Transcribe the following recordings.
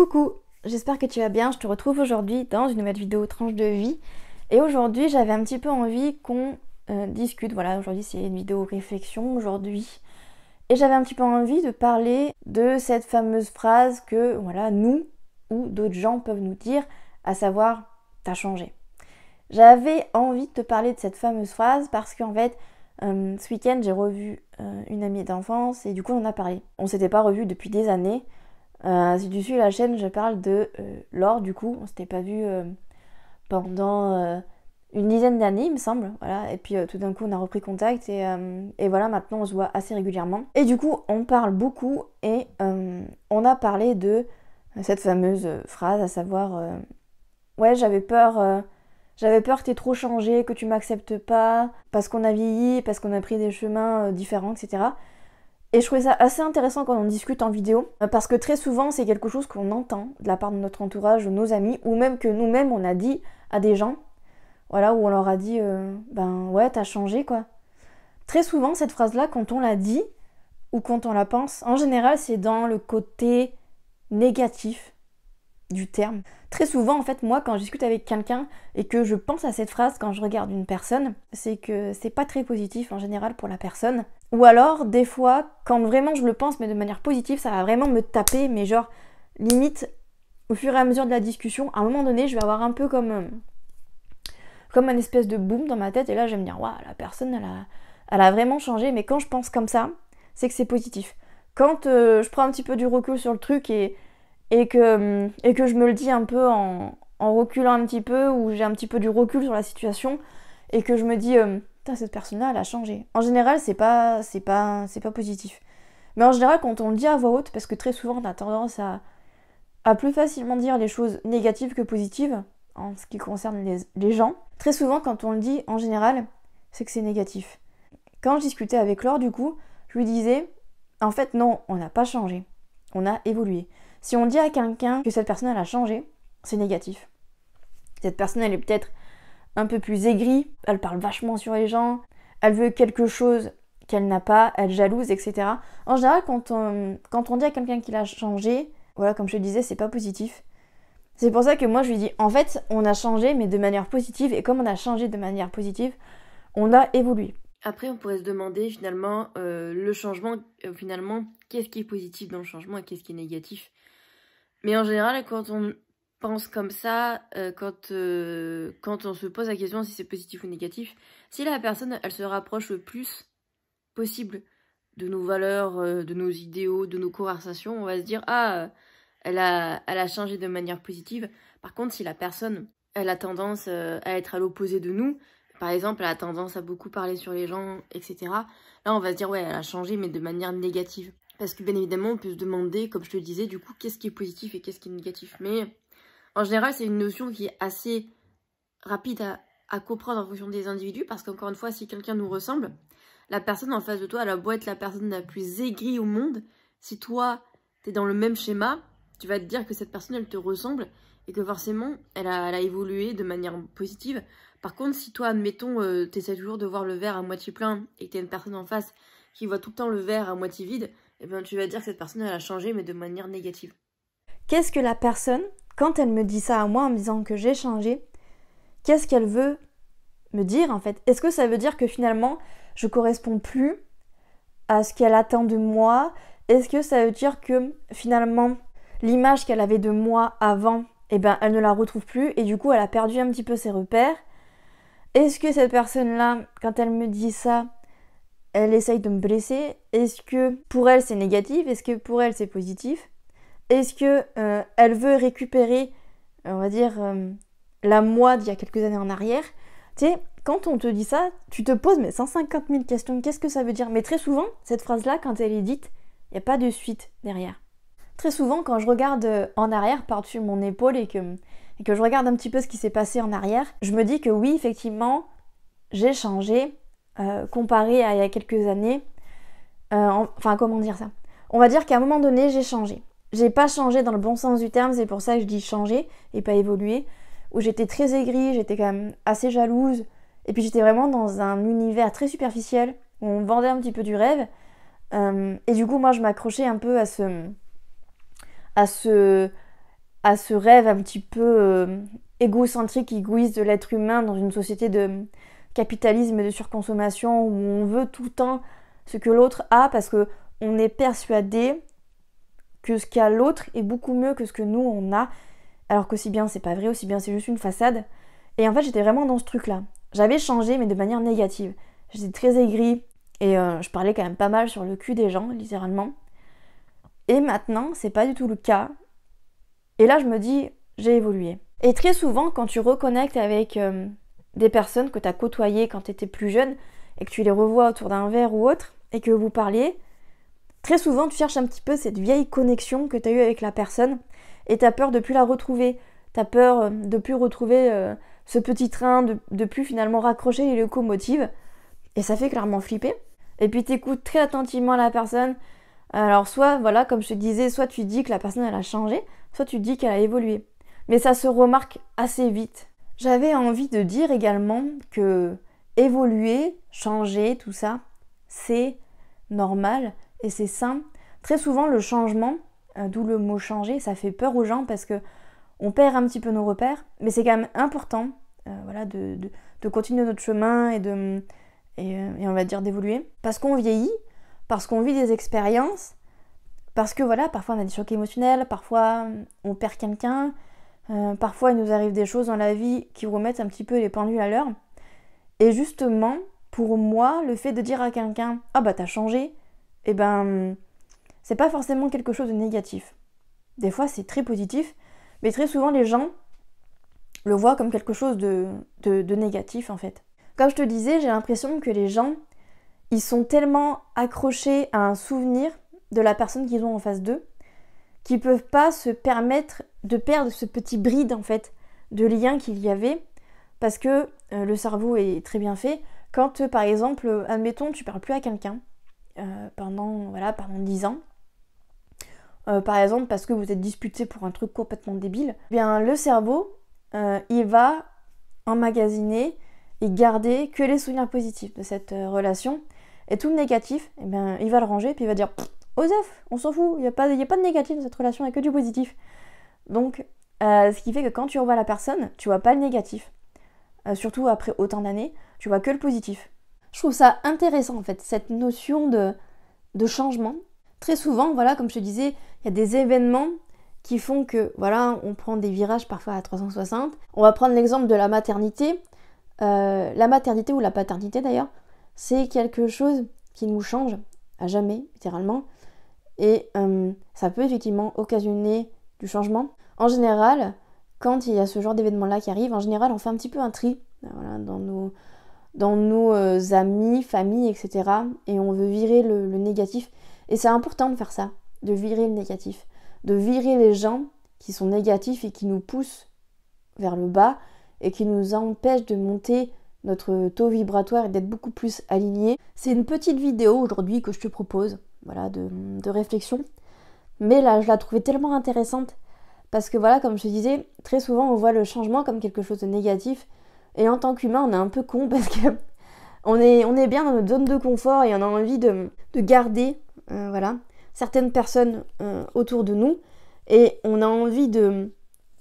Coucou, j'espère que tu vas bien, je te retrouve aujourd'hui dans une nouvelle vidéo tranche de vie. Et aujourd'hui j'avais un petit peu envie qu'on discute, voilà, aujourd'hui c'est une vidéo réflexion aujourd'hui. Et j'avais un petit peu envie de parler de cette fameuse phrase que, voilà, nous ou d'autres gens peuvent nous dire, à savoir « t'as changé ». J'avais envie de te parler de cette fameuse phrase parce qu'en fait, ce week-end j'ai revu une amie d'enfance et du coup on en a parlé. On s'était pas revu depuis des années. Si tu suis la chaîne, je parle de Laure, du coup, on s'était pas vu pendant une dizaine d'années, il me semble, voilà, et puis tout d'un coup on a repris contact et voilà, maintenant on se voit assez régulièrement. Et du coup, on parle beaucoup et on a parlé de cette fameuse phrase, à savoir ouais, j'avais peur que t'aies trop changé, que tu m'acceptes pas, parce qu'on a vieilli, parce qu'on a pris des chemins différents, etc. Et je trouvais ça assez intéressant quand on discute en vidéo, parce que très souvent c'est quelque chose qu'on entend de la part de notre entourage, de nos amis, ou même que nous-mêmes on a dit à des gens, voilà, où on leur a dit ben ouais, t'as changé quoi. Très souvent cette phrase-là, quand on la dit, ou quand on la pense, en général c'est dans le côté négatif du terme. Très souvent, en fait, moi, quand je discute avec quelqu'un et que je pense à cette phrase quand je regarde une personne, c'est que c'est pas très positif en général pour la personne. Ou alors, des fois, quand vraiment je le pense, mais de manière positive, ça va vraiment me taper, mais genre, limite, au fur et à mesure de la discussion, à un moment donné, je vais avoir un peu comme un espèce de boom dans ma tête, et là, je vais me dire, waouh, la personne, elle a vraiment changé, mais quand je pense comme ça, c'est que c'est positif. Quand je prends un petit peu du recul sur le truc et que je me le dis un peu en reculant un petit peu, ou j'ai un petit peu du recul sur la situation, et que je me dis putain, cette personne-là, elle a changé. En général, c'est pas positif. Mais en général, quand on le dit à voix haute, parce que très souvent, on a tendance à plus facilement dire les choses négatives que positives, en ce qui concerne les gens. Très souvent, quand on le dit, en général, c'est que c'est négatif. Quand je discutais avec Laure, du coup, je lui disais, en fait, non, on n'a pas changé. On a évolué. Si on dit à quelqu'un que cette personne elle a changé, c'est négatif. Cette personne elle est peut-être un peu plus aigrie, elle parle vachement sur les gens, elle veut quelque chose qu'elle n'a pas, elle jalouse, etc. En général, quand on dit à quelqu'un qu'il a changé, voilà, comme je te disais, c'est pas positif. C'est pour ça que moi je lui dis, en fait, on a changé, mais de manière positive, et comme on a changé de manière positive, on a évolué. Après, on pourrait se demander finalement, le changement, finalement, qu'est-ce qui est positif dans le changement et qu'est-ce qui est négatif. Mais en général, quand on pense comme ça, quand on se pose la question si c'est positif ou négatif, si la personne, elle se rapproche le plus possible de nos valeurs, de nos idéaux, de nos conversations, on va se dire « Ah, elle a changé de manière positive ». Par contre, si la personne, elle a tendance à être à l'opposé de nous, par exemple, elle a tendance à beaucoup parler sur les gens, etc. Là, on va se dire « Ouais, elle a changé, mais de manière négative ». Parce que bien évidemment, on peut se demander, comme je te le disais, du coup, qu'est-ce qui est positif et qu'est-ce qui est négatif. Mais en général, c'est une notion qui est assez rapide à comprendre en fonction des individus. Parce qu'encore une fois, si quelqu'un nous ressemble, la personne en face de toi, elle a beau être la personne la plus aigrie au monde. Si toi, t'es dans le même schéma, tu vas te dire que cette personne, elle te ressemble et que forcément, elle a évolué de manière positive. Par contre, si toi, admettons, t'essaies toujours de voir le verre à moitié plein et que t'as une personne en face qui voit tout le temps le verre à moitié vide, eh bien, tu vas dire que cette personne, elle a changé, mais de manière négative. Qu'est-ce que la personne, quand elle me dit ça à moi en me disant que j'ai changé, qu'est-ce qu'elle veut me dire en fait? Est-ce que ça veut dire que finalement, je corresponds plus à ce qu'elle attend de moi? Est-ce que ça veut dire que finalement, l'image qu'elle avait de moi avant, eh ben, elle ne la retrouve plus et du coup, elle a perdu un petit peu ses repères? Est-ce que cette personne-là, quand elle me dit ça, elle essaye de me blesser? Est-ce que pour elle c'est négatif? Est-ce que pour elle c'est positif? Est-ce que elle veut récupérer, on va dire, la moi d'il y a quelques années en arrière? Tu sais, quand on te dit ça, tu te poses mais 150 000 questions. Qu'est-ce que ça veut dire? Mais très souvent, cette phrase-là, quand elle est dite, il n'y a pas de suite derrière. Très souvent, quand je regarde en arrière par-dessus mon épaule et que je regarde un petit peu ce qui s'est passé en arrière, je me dis que oui, effectivement, j'ai changé. Comparé à il y a quelques années, enfin comment dire ça, on va dire qu'à un moment donné j'ai changé. J'ai pas changé dans le bon sens du terme, c'est pour ça que je dis changer et pas évoluer, où j'étais très aigrie, j'étais quand même assez jalouse, et puis j'étais vraiment dans un univers très superficiel, où on vendait un petit peu du rêve, et du coup moi je m'accrochais un peu à ce à ce rêve un petit peu égocentrique, égoïste de l'être humain dans une société de capitalisme et de surconsommation où on veut tout le temps ce que l'autre a parce qu'on est persuadé que ce qu'a l'autre est beaucoup mieux que ce que nous on a, alors qu'aussi bien c'est pas vrai, aussi bien c'est juste une façade. Et en fait j'étais vraiment dans ce truc-là. J'avais changé mais de manière négative. J'étais très aigrie et je parlais quand même pas mal sur le cul des gens, littéralement. Et maintenant c'est pas du tout le cas. Et là je me dis, j'ai évolué. Et très souvent quand tu reconnectes avec des personnes que tu as côtoyées quand tu étais plus jeune et que tu les revois autour d'un verre ou autre et que vous parliez, très souvent tu cherches un petit peu cette vieille connexion que tu as eue avec la personne et tu as peur de plus la retrouver. Tu as peur de plus retrouver ce petit train, de plus finalement raccrocher les locomotives. Et ça fait clairement flipper. Et puis tu écoutes très attentivement la personne. Alors soit, voilà, comme je te disais, soit tu dis que la personne elle a changé, soit tu dis qu'elle a évolué. Mais ça se remarque assez vite. J'avais envie de dire également que évoluer, changer, tout ça, c'est normal et c'est sain. Très souvent, le changement, d'où le mot changer, ça fait peur aux gens parce que on perd un petit peu nos repères, mais c'est quand même important voilà, de continuer notre chemin et on va dire d'évoluer. Parce qu'on vieillit, parce qu'on vit des expériences, parce que voilà, parfois on a des chocs émotionnels, parfois on perd quelqu'un, parfois il nous arrive des choses dans la vie qui remettent un petit peu les pendules à l'heure. Et justement, pour moi, le fait de dire à quelqu'un « Ah bah t'as changé », eh ben, c'est pas forcément quelque chose de négatif. Des fois c'est très positif, mais très souvent les gens le voient comme quelque chose de négatif en fait. Comme je te disais, j'ai l'impression que les gens, ils sont tellement accrochés à un souvenir de la personne qu'ils ont en face d'eux, qu'ils peuvent pas se permettre de perdre ce petit bride en fait de lien qu'il y avait, parce que le cerveau est très bien fait. Quand par exemple, admettons, tu parles plus à quelqu'un pendant 10 ans, par exemple parce que vous êtes disputé pour un truc complètement débile, eh bien le cerveau, il va emmagasiner et garder que les souvenirs positifs de cette relation, et tout le négatif, eh bien, il va le ranger, puis il va dire « Osef, on s'en fout, il n'y a pas de négatif dans cette relation, il n'y a que du positif. » Donc, ce qui fait que quand tu revois la personne, tu vois pas le négatif. Surtout après autant d'années, tu vois que le positif. Je trouve ça intéressant en fait, cette notion de changement. Très souvent, voilà, comme je te disais, il y a des événements qui font que, voilà, on prend des virages parfois à 360. On va prendre l'exemple de la maternité. La maternité ou la paternité d'ailleurs, c'est quelque chose qui nous change à jamais, littéralement. Et ça peut effectivement occasionner du changement. En général, quand il y a ce genre d'événement-là qui arrive, en général, on fait un petit peu un tri voilà, dans nos amis, familles, etc. Et on veut virer le négatif. Et c'est important de faire ça, de virer le négatif. De virer les gens qui sont négatifs et qui nous poussent vers le bas et qui nous empêchent de monter notre taux vibratoire et d'être beaucoup plus alignés. C'est une petite vidéo aujourd'hui que je te propose, voilà, de réflexion. Mais là, je la trouvais tellement intéressante parce que voilà, comme je te disais, très souvent on voit le changement comme quelque chose de négatif. Et en tant qu'humain, on est un peu con parce que on est bien dans notre zone de confort et on a envie de garder voilà, certaines personnes autour de nous. Et on a envie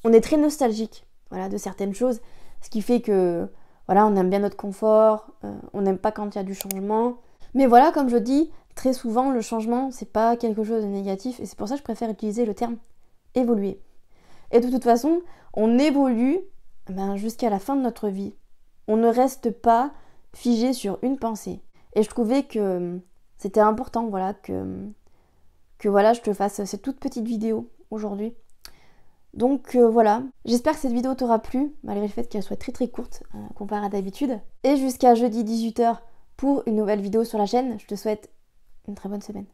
on est très nostalgique voilà, de certaines choses. Ce qui fait que voilà, on aime bien notre confort, on n'aime pas quand il y a du changement. Mais voilà, comme je dis, très souvent le changement, c'est pas quelque chose de négatif. Et c'est pour ça que je préfère utiliser le terme évoluer. Et de toute façon, on évolue jusqu'à la fin de notre vie. On ne reste pas figé sur une pensée. Et je trouvais que c'était important voilà, que voilà, je te fasse cette toute petite vidéo aujourd'hui. Donc voilà, j'espère que cette vidéo t'aura plu, malgré le fait qu'elle soit très très courte comparée à d'habitude. Et jusqu'à jeudi 18h pour une nouvelle vidéo sur la chaîne, je te souhaite une très bonne semaine.